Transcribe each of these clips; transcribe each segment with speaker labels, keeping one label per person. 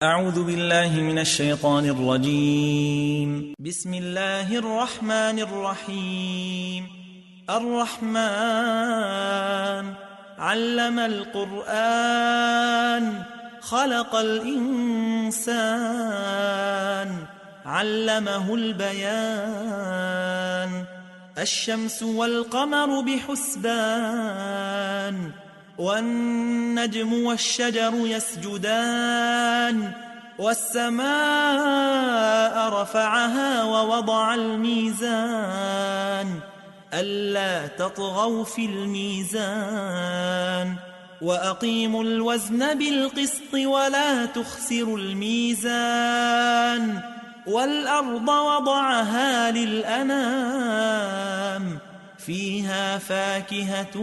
Speaker 1: أعوذ بالله من الشيطان الرجيم. بسم الله الرحمن الرحيم. الرحمن علم القرآن خلق الإنسان علمه البيان. الشمس والقمر بحسبان والنجم والشجر يسجدان. والسماء رفعها ووضع الميزان ألا تطغوا في الميزان وأقيموا الوزن بالقسط ولا تخسروا الميزان. والأرض وضعها للأنام فيها فاكهة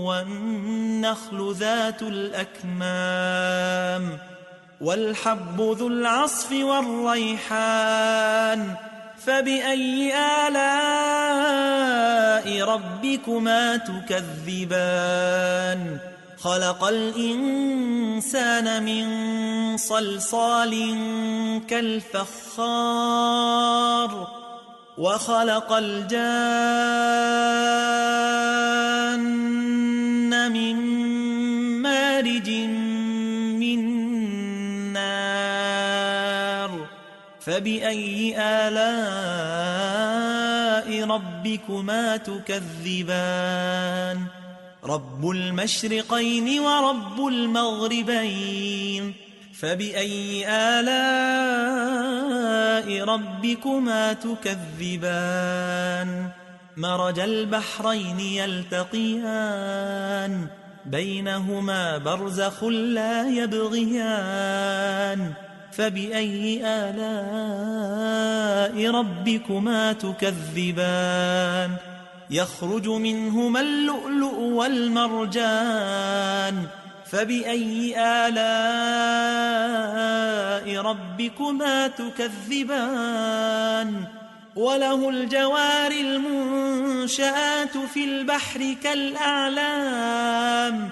Speaker 1: والنخل ذات الأكمام والحب ذو العصف والريحان. فبأي آلاء ربكما تكذبان؟ خلق الإنسان من صلصال كالفخار وخلق الجان من مارج من نار. فبأي آلاء ربكما تكذبان؟ رب المشرقين ورب المغربين. فبأي آلاء ربكما تكذبان؟ مرج البحرين يلتقيان بينهما برزخ لا يبغيان. فبأي آلاء ربكما تكذبان؟ يخرج منهما اللؤلؤ والمرجان. فبأي آلاء ربكما تكذبان؟ وله الجوار المنشآت في البحر كالأعلام.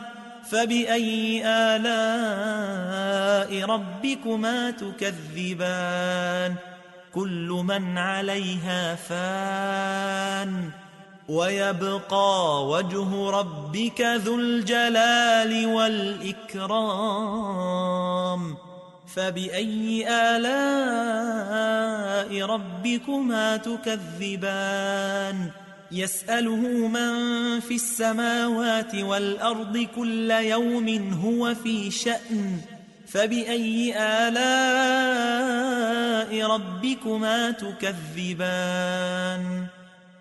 Speaker 1: فبأي آلاء ربكما تكذبان؟ كل من عليها فان ويبقى وجه ربك ذو الجلال والإكرام. فبأي آلاء ربكما تكذبان؟ يسأله من في السماوات والأرض كل يوم هو في شأن. فبأي آلاء ربكما تكذبان؟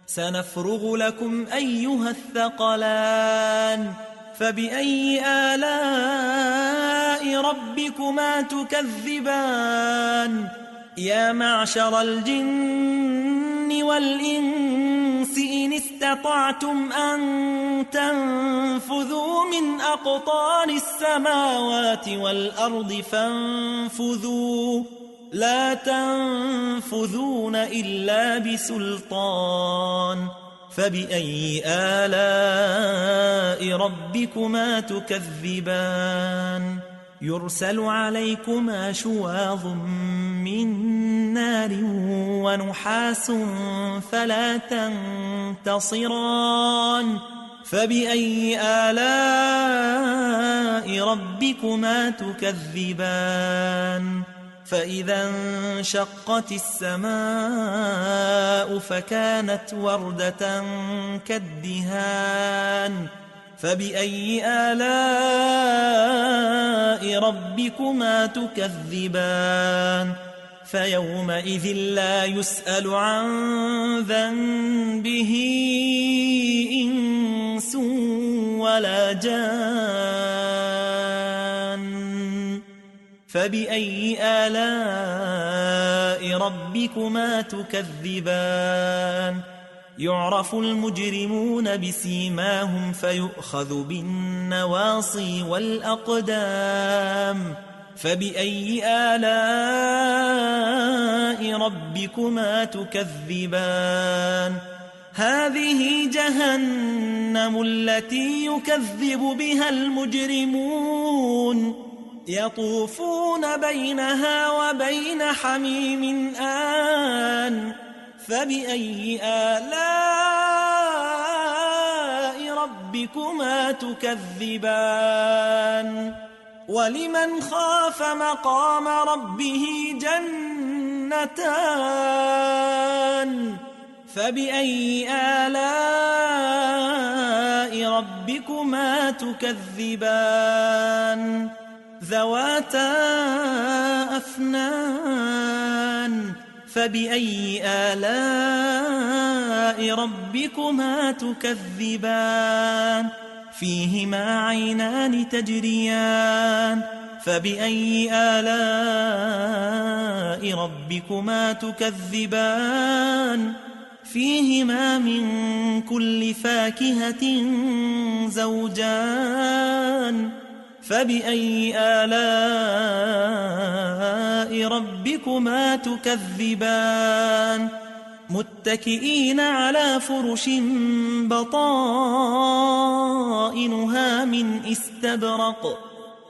Speaker 1: سنفرغ لكم أيها الثقلان. فبأي آلاء ربكما تكذبان؟ يا معشر الجن والإنس إن استطعتم أن تنفذوا من أقطار السماوات والأرض فانفذوا لا تنفذون إلا بسلطان. فبأي آلاء ربكما تكذبان؟ يرسل عليكما شواظ من نار ونحاس فلا تنتصران. فبأي آلاء ربكما تكذبان؟ فإذا انشقت السماء فكانت وردة كالدهان. فبأي آلاء ربكما تكذبان؟ فيومئذ لا يسأل عن ذنبه إنس ولا جان. فبأي آلاء ربكما تكذبان؟ يعرف المجرمون بسيماهم فيؤخذ بالنواصي والأقدام. فبأي آلاء ربكما تكذبان؟ هذه جهنم التي يكذب بها المجرمون يطوفون بينها وبين حميم آن فبأي آلاء ربكما تكذبان ولمن خاف مقام ربه جنتان فبأي آلاء ربكما تكذبان ذواتا أفنان فبأي آلاء ربكما تكذبان فيهما عينان تجريان فبأي آلاء ربكما تكذبان فيهما من كل فاكهة زوجان فبأي آلاء ربكما تكذبان متكئين على فرش بطائنها من استبرق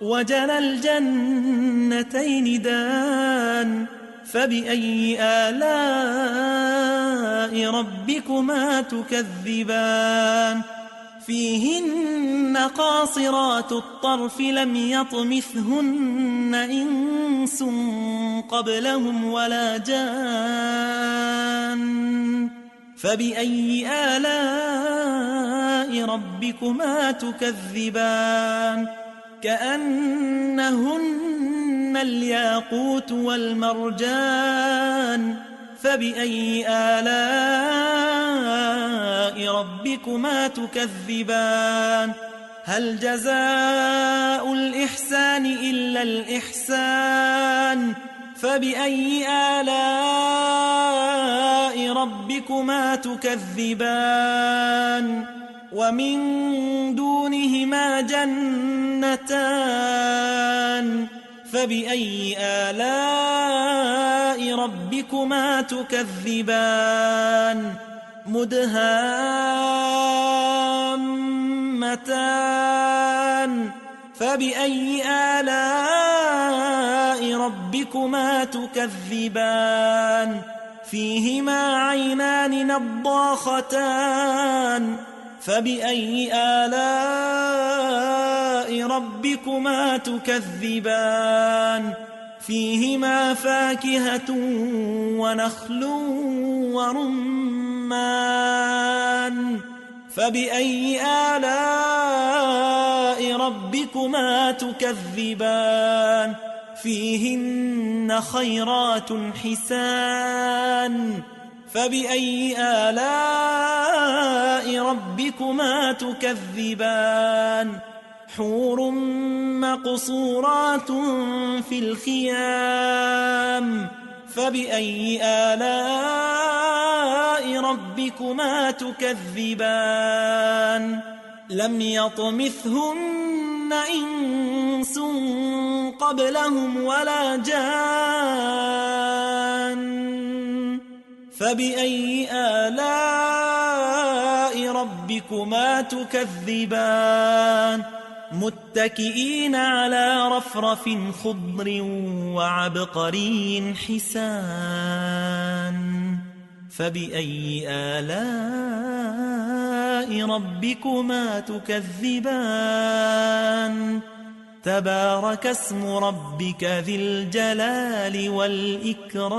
Speaker 1: وجنى الجنتين دان فبأي آلاء ربكما تكذبان فيهن قاصرات الطرف لم يطمثهن إنس قبلهم ولا جان فبأي آلاء ربكما تكذبان كأنهن الياقوت والمرجان فبأي آلاء ربكما تكذبان هل جزاء الإحسان إلا الإحسان فبأي آلاء ربكما تكذبان ومن دونهما جنتان فبأي آلاء ربكما تكذبان مدهامتان فبأي آلاء ربكما تكذبان فيهما عينان نضاختان فبأي آلاء ربكما تكذبان فيهما فاكهة ونخل ورمان فبأي آلاء ربكما تكذبان فيهن خيرات حسان فبأي آلاء ربكما تكذبان حور مقصورات في الخيام فبأي آلاء ربكما تكذبان لم يطمثهن إنس قبلهم ولا جان فبأي آلاء ربكما تكذبان متكئين على رفرف خضر وعبقري حسان فبأي آلاء ربكما تكذبان تبارك اسم ربك ذي الجلال والإكرام